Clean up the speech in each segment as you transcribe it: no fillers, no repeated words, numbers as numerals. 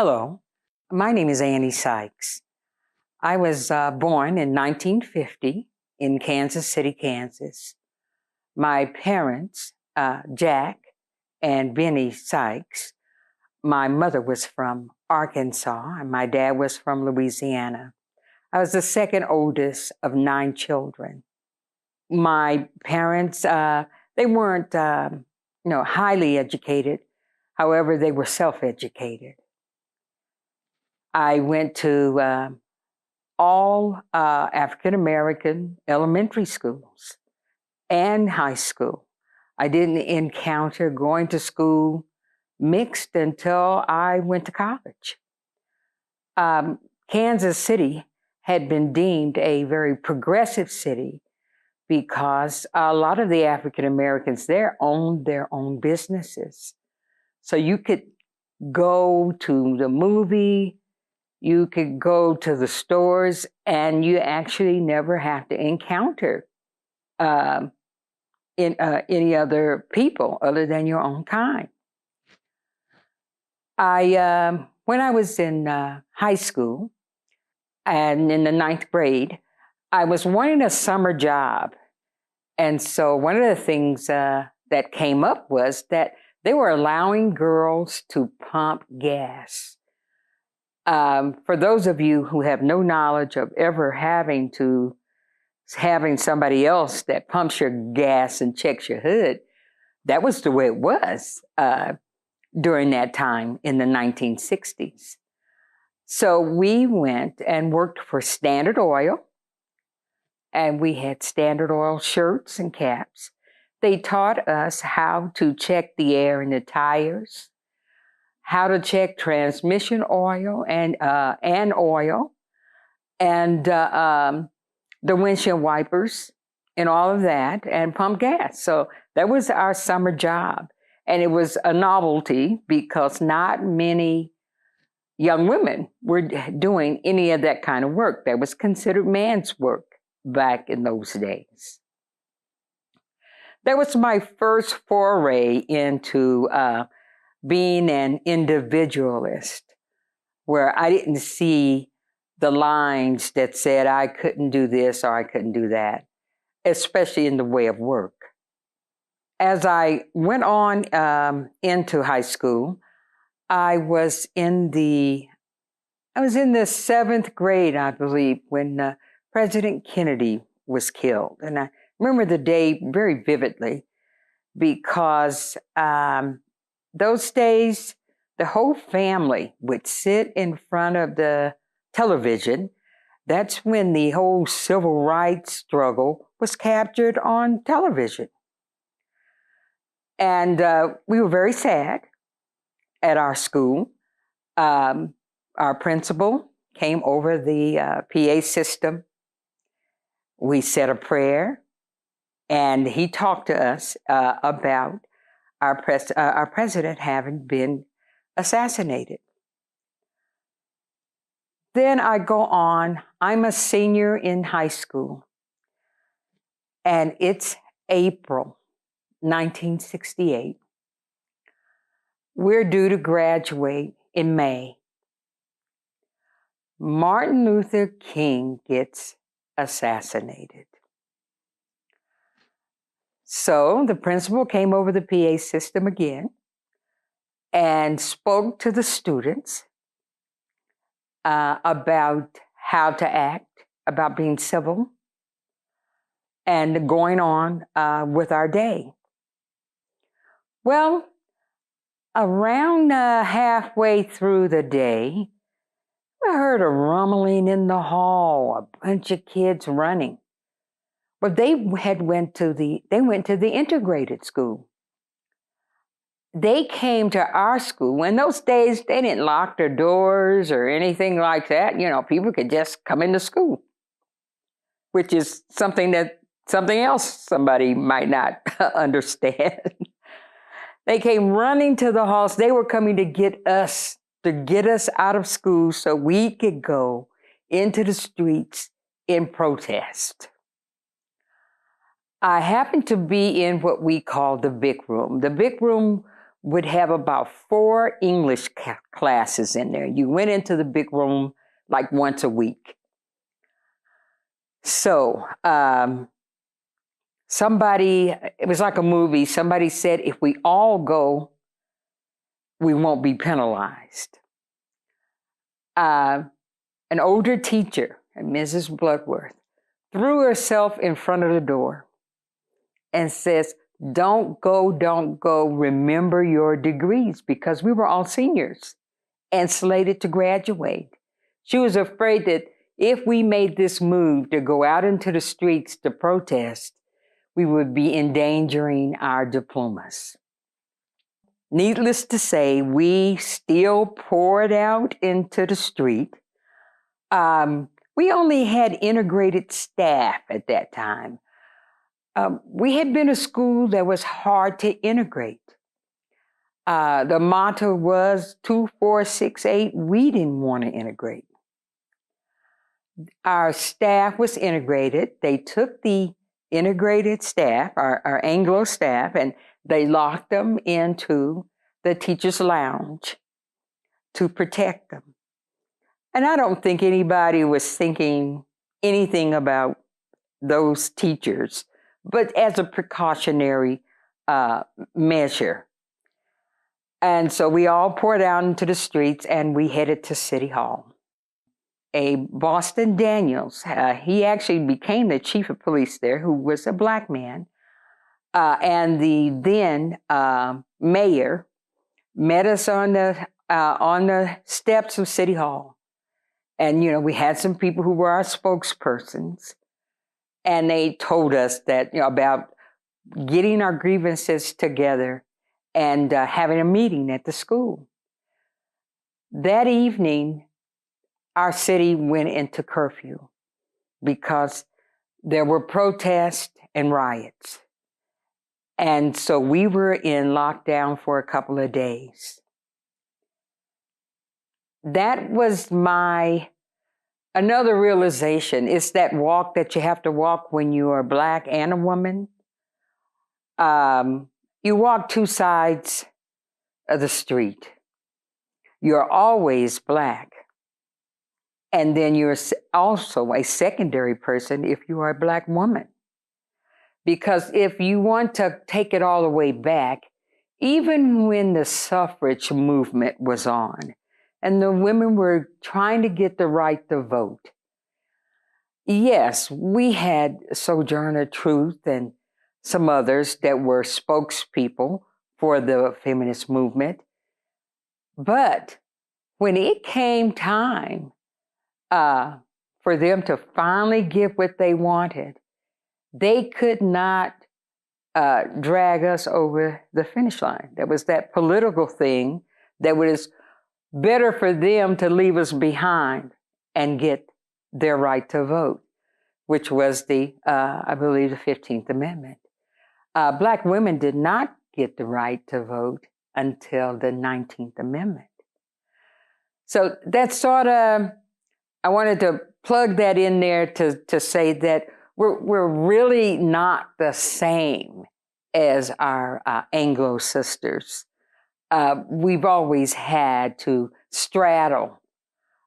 Hello, my name is Annie Sykes. I was born in 1950 in Kansas City, Kansas. My parents, Jack and Benny Sykes, my mother was from Arkansas and my dad was from Louisiana. I was the second oldest of 9 children. My parents, they weren't, highly educated. However, they were self-educated. I went to all African-American elementary schools and high school. I didn't encounter going to school mixed until I went to college. Kansas City had been deemed a very progressive city because a lot of the African-Americans there owned their own businesses. So you could go to the movie, you could go to the stores, and you actually never have to encounter any other people other than your own kind. When I was in high school and in the 9th grade, I was wanting a summer job. And so one of the things that came up was that they were allowing girls to pump gas. For those of you who have no knowledge of ever having somebody else that pumps your gas and checks your hood, that was the way it was during that time in the 1960s. So we went and worked for Standard Oil, and we had Standard Oil shirts and caps. They taught us how to check the air in the tires, how to check transmission oil and oil, and the windshield wipers and all of that, and pump gas. So that was our summer job. And it was a novelty because not many young women were doing any of that kind of work. That was considered man's work back in those days. That was my first foray into being an individualist, where I didn't see the lines that said I couldn't do this or I couldn't do that, especially in the way of work. As I went on into high school, I was in the 7th grade, I believe, when President Kennedy was killed. And I remember the day very vividly because those days, the whole family would sit in front of the television. That's when the whole civil rights struggle was captured on television. And we were very sad at our school. Our principal came over the PA system. We said a prayer, and he talked to us about our president having been assassinated. Then I go on. I'm a senior in high school, and it's April 1968. We're due to graduate in May. Martin Luther King gets assassinated. So the principal came over the PA system again and spoke to the students about how to act, about being civil, and going on with our day. Well, around halfway through the day, I heard a rumbling in the hall, a bunch of kids running. Well, they went to the integrated school. They came to our school. In those days, they didn't lock their doors or anything like that. You know, people could just come into school, which is something else somebody might not understand. They came running to the halls. They were coming to get us out of school so we could go into the streets in protest. I happened to be in what we call the big room. The big room would have about 4 English classes in there. You went into the big room like once a week. So it was like a movie, somebody said, if we all go, we won't be penalized. An older teacher, Mrs. Bloodworth, threw herself in front of the door and says, don't go, remember your degrees, because we were all seniors and slated to graduate. She was afraid that if we made this move to go out into the streets to protest, we would be endangering our diplomas. Needless to say, we still poured out into the street. We only had integrated staff at that time. We had been a school that was hard to integrate. The motto was 2468. We didn't want to integrate. Our staff was integrated. They took the integrated staff, our Anglo staff, and they locked them into the teacher's lounge to protect them. And I don't think anybody was thinking anything about those teachers, but as a precautionary measure. And so we all poured out into the streets and we headed to City Hall. A Boston Daniels, he actually became the chief of police there, who was a black man, and the then mayor met us on the steps of City Hall. And, you know, we had some people who were our spokespersons, and they told us that, you know, about getting our grievances together and having a meeting at the school. That evening, our city went into curfew because there were protests and riots. And so we were in lockdown for a couple of days. That was another realization. It's that walk that you have to walk when you are Black and a woman. You walk 2 sides of the street. You're always Black. And then you're also a secondary person if you are a Black woman. Because if you want to take it all the way back, even when the suffrage movement was on and the women were trying to get the right to vote, yes, we had Sojourner Truth and some others that were spokespeople for the feminist movement. But when it came time for them to finally get what they wanted, they could not drag us over the finish line. There was that political thing that was better for them to leave us behind and get their right to vote, which was I believe, the 15th Amendment. Black women did not get the right to vote until the 19th Amendment. So that's sort of, I wanted to plug that in there to say that we're really not the same as our Anglo sisters. We've always had to straddle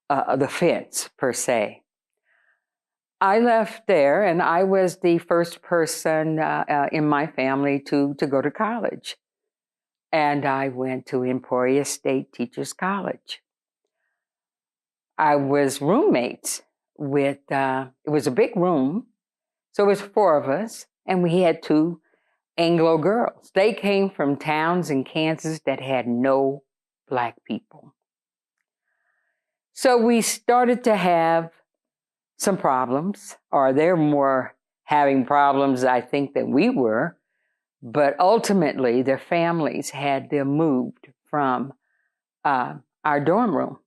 the fence, per se. I left there, and I was the first person in my family to go to college. And I went to Emporia State Teachers College. I was roommates with, it was a big room, so it was 4 of us, and we had 2 Anglo girls. They came from towns in Kansas that had no Black people. So we started to have some problems, or they're more having problems, I think, than we were. But ultimately, their families had them moved from our dorm room.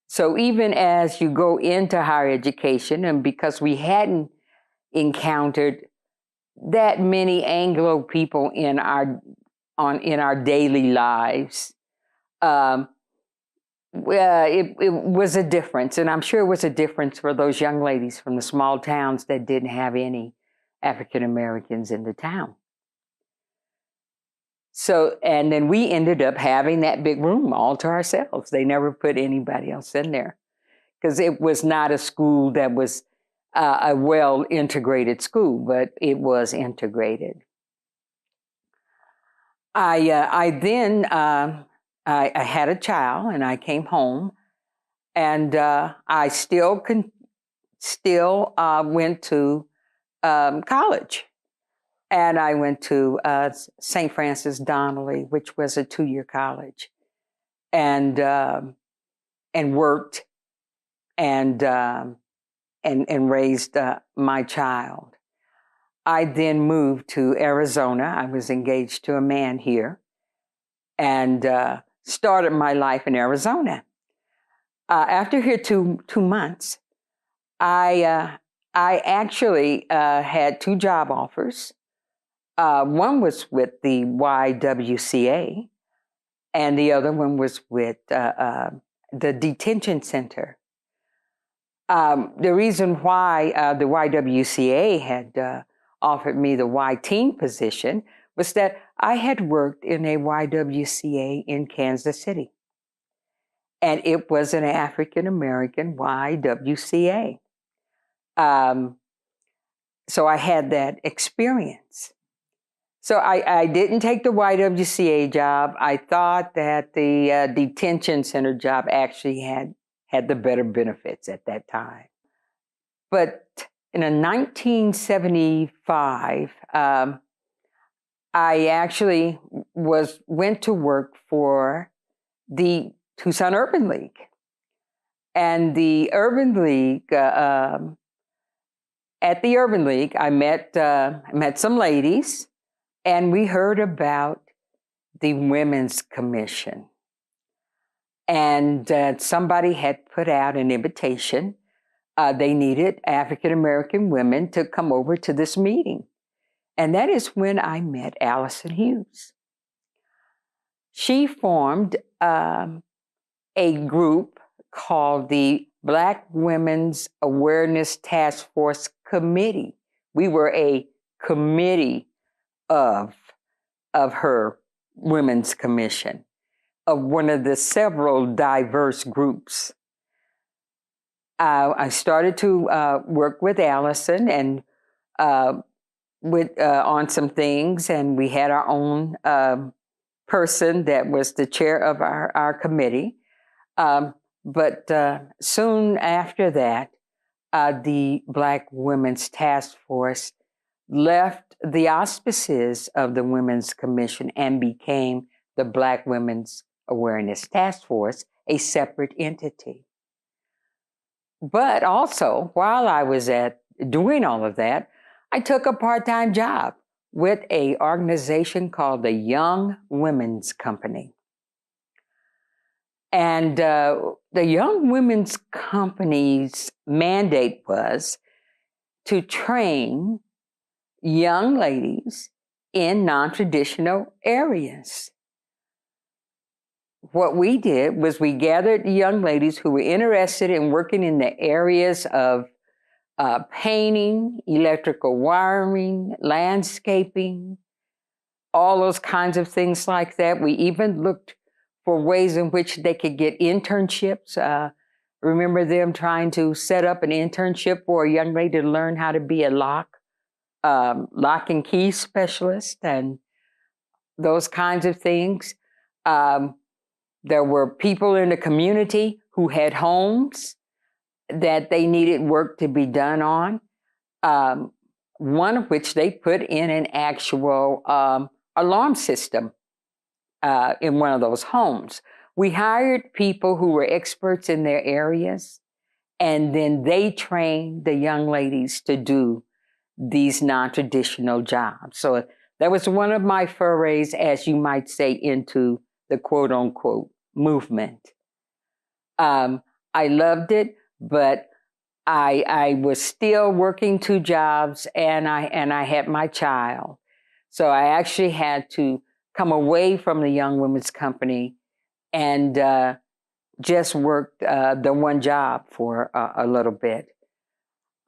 So even as you go into higher education, and because we hadn't encountered that many Anglo people in our daily lives, it was a difference, and I'm sure it was a difference for those young ladies from the small towns that didn't have any African Americans in the town. So, and then we ended up having that big room all to ourselves. They never put anybody else in there because it was not a school that was a well-integrated school, but it was integrated. I then I had a child, and I came home, and I still went to college, and I went to St. Francis Donnelly, which was a 2-year college, and worked and raised my child. I then moved to Arizona. I was engaged to a man here, and started my life in Arizona. After here 2 months, I actually had 2 job offers. One was with the YWCA, and the other one was with the detention center. The reason why the YWCA had offered me the Y-Teen position was that I had worked in a YWCA in Kansas City. And it was an African-American YWCA. So I had that experience. So I didn't take the YWCA job. I thought that the detention center job actually had the better benefits at that time. But in 1975, I actually went to work for the Tucson Urban League. And the Urban League, at the Urban League, I met some ladies, and we heard about the Women's Commission. And somebody had put out an invitation. They needed African-American women to come over to this meeting. And that is when I met Allison Hughes. She formed a group called the Black Women's Awareness Task Force Committee. We were a committee of her Women's Commission, of one of the several diverse groups. I started to work with Allison and on some things, and we had our own person that was the chair of our committee. But soon after that, the Black Women's Task Force left the auspices of the Women's Commission and became the Black Women's Awareness Task Force, a separate entity. But also, while I was doing all of that, I took a part-time job with an organization called the Young Women's Company. And the Young Women's Company's mandate was to train young ladies in non-traditional areas. What we did was we gathered young ladies who were interested in working in the areas of painting, electrical wiring, landscaping, all those kinds of things like that. We even looked for ways in which they could get internships. Remember them trying to set up an internship for a young lady to learn how to be a lock and key specialist and those kinds of things. There were people in the community who had homes that they needed work to be done on, one of which they put in an actual alarm system in one of those homes. We hired people who were experts in their areas, and then they trained the young ladies to do these non-traditional jobs. So that was one of my forays, as you might say, into the quote-unquote movement. I loved it, but I was still working 2 jobs, and I had my child. So I actually had to come away from the Young Women's Company and just worked the one job for a little bit.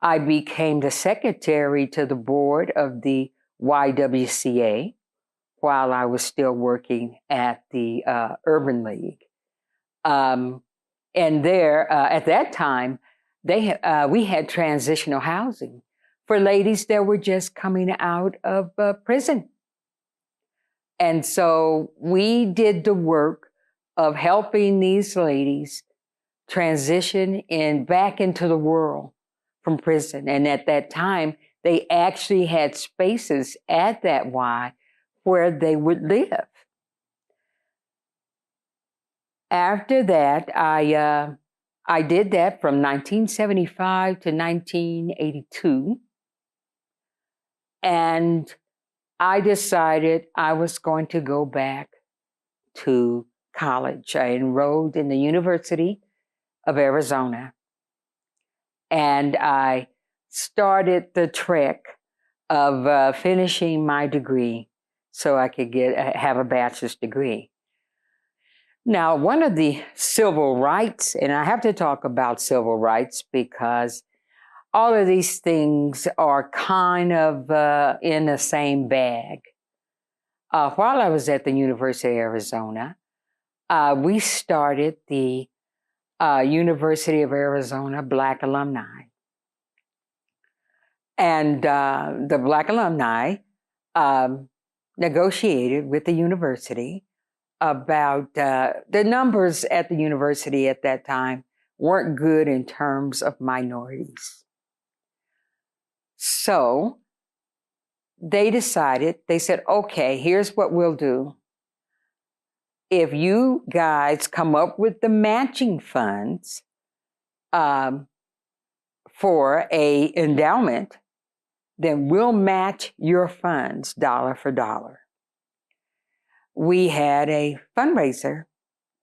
I became the secretary to the board of the YWCA, while I was still working at the Urban League. And there, at that time, we had transitional housing for ladies that were just coming out of prison. And so we did the work of helping these ladies transition back into the world from prison. And at that time, they actually had spaces at that Y where they would live. After that, I did that from 1975 to 1982. And I decided I was going to go back to college. I enrolled in the University of Arizona. And I started the trek of finishing my degree so I could have a bachelor's degree. Now, one of the civil rights, and I have to talk about civil rights because all of these things are kind of in the same bag. While I was at the University of Arizona, we started the University of Arizona Black Alumni. And the Black Alumni negotiated with the university about the numbers at the university at that time weren't good in terms of minorities. So they said, okay, here's what we'll do. If you guys come up with the matching funds for a endowment, then we'll match your funds dollar for dollar. We had a fundraiser.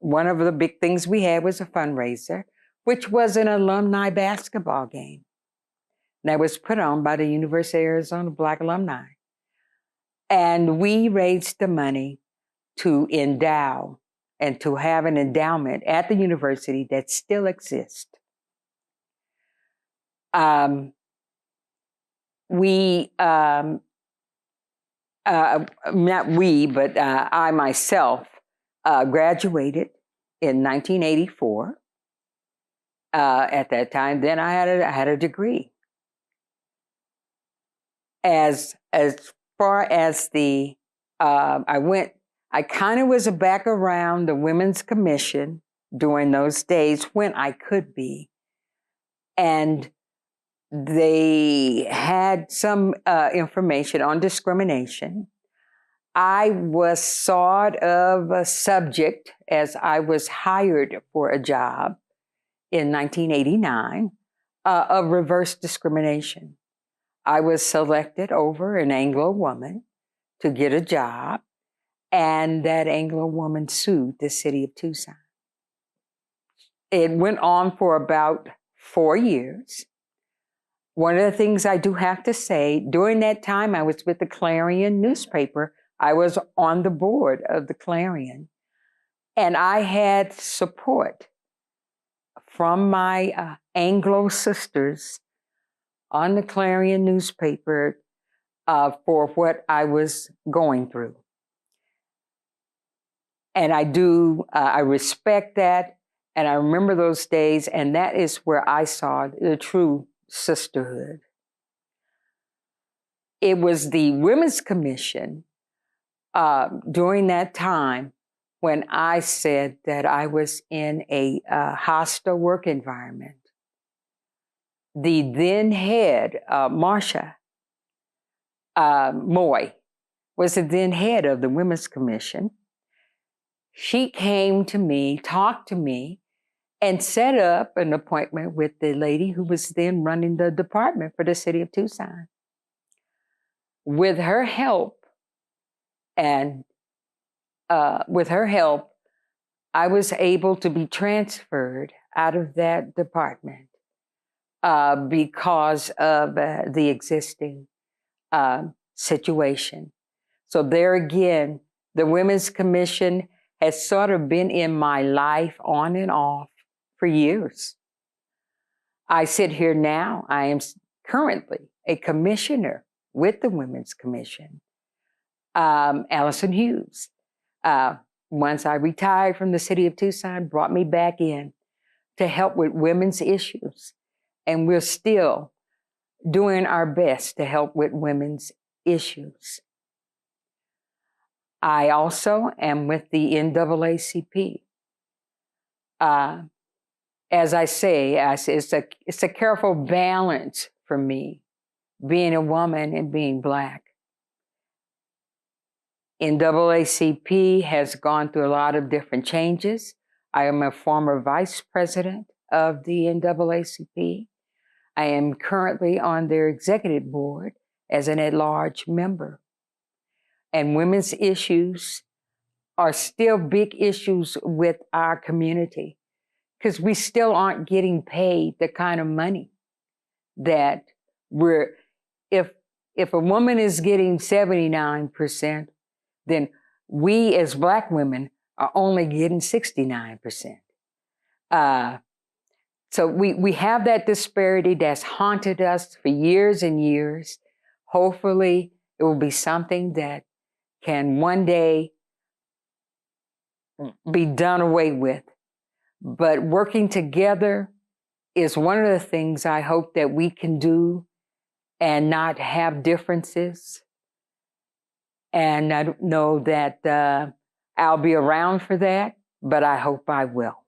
One of the big things we had was a fundraiser, which was an alumni basketball game that was put on by the University of Arizona Black Alumni. And we raised the money to endow and to have an endowment at the university that still exists. Not we, but I myself graduated in 1984. At that time, then I had a degree. As far as I kind of was back around the Women's Commission during those days when I could be. And they had some information on discrimination. I was sort of a subject as I was hired for a job in 1989 of reverse discrimination. I was selected over an Anglo woman to get a job, and that Anglo woman sued the city of Tucson. It went on for about 4 years. One of the things I do have to say, during that time I was with the Clarion newspaper. I was on the board of the Clarion, and I had support from my Anglo sisters on the Clarion newspaper for what I was going through. And I respect that, and I remember those days, and that is where I saw the true sisterhood. It was the Women's Commission during that time when I said that I was in a hostile work environment. The then head, Marcia Moy, was the then head of the Women's Commission. She came to me, talked to me, and set up an appointment with the lady who was then running the department for the city of Tucson. With her help, I was able to be transferred out of that department because of the existing situation. So there again, the Women's Commission has sort of been in my life on and off for years. I sit here now, I am currently a commissioner with the Women's Commission. Allison Hughes, once I retired from the city of Tucson, brought me back in to help with women's issues. And we're still doing our best to help with women's issues. I also am with the NAACP. As I say, it's a careful balance for me, being a woman and being Black. NAACP has gone through a lot of different changes. I am a former vice president of the NAACP. I am currently on their executive board as an at-large member. And women's issues are still big issues with our community because we still aren't getting paid the kind of money that if a woman is getting 79%, then we as Black women are only getting 69%. So we have that disparity that's haunted us for years and years. Hopefully, it will be something that can one day be done away with. But working together is one of the things I hope that we can do and not have differences. And I don't know that I'll be around for that, but I hope I will.